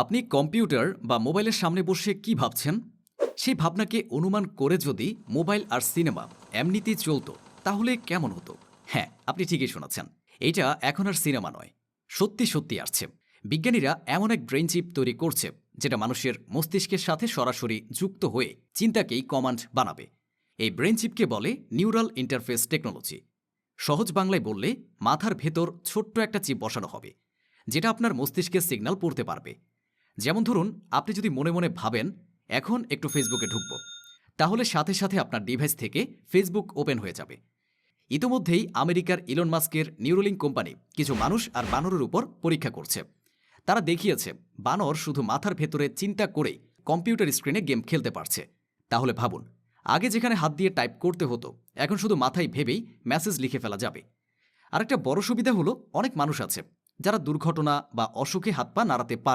আপনি কম্পিউটার বা মোবাইলের সামনে বসে কি ভাবছেন? সেই ভাবনাকে অনুমান করে যদি মোবাইল আর সিনেমা এমনিতেই চলতো, তাহলে কেমন হতো? হ্যাঁ, আপনি ঠিকই শুনেছেন। এইটা এখন আর সিনেমা নয়, সত্যি সত্যি আসছে। বিজ্ঞানীরা এমন এক ব্রেন চিপ তৈরি করছে, যেটা মানুষের মস্তিষ্কের সাথে সরাসরি যুক্ত হয়ে চিন্তাকেই কমান্ড বানাবে। এই ব্রেন চিপকে বলে নিউরাল ইন্টারফেস টেকনোলজি। সহজ বাংলায় বললে, মাথার ভেতর ছোট্ট একটা চিপ বসানো হবে, যেটা আপনার মস্তিষ্কের সিগন্যাল পড়তে পারবে। যেমন ধরুন, আপনি যদি মনে মনে ভাবেন এখন একটু ফেসবুকে ঢুকব, তাহলে সাথে সাথে আপনার ডিভাইস থেকে ফেসবুক ওপেন হয়ে যাবে। ইতোমধ্যেই আমেরিকার ইলন মাস্কের নিউরোলিঙ্ক কোম্পানি কিছু মানুষ আর বানরের উপর পরীক্ষা করছে। তারা দেখিয়েছে বানর শুধু মাথার ভেতরে চিন্তা করেই কম্পিউটার স্ক্রিনে গেম খেলতে পারছে। তাহলে ভাবুন, আগে যেখানে হাত দিয়ে টাইপ করতে হতো, এখন শুধু মাথায় ভেবেই মেসেজ লিখে ফেলা যাবে। আরেকটা বড় সুবিধা হলো, অনেক মানুষ আছে যারা দুর্ঘটনা বা অসুখে হাত পা নাড়াতে পারে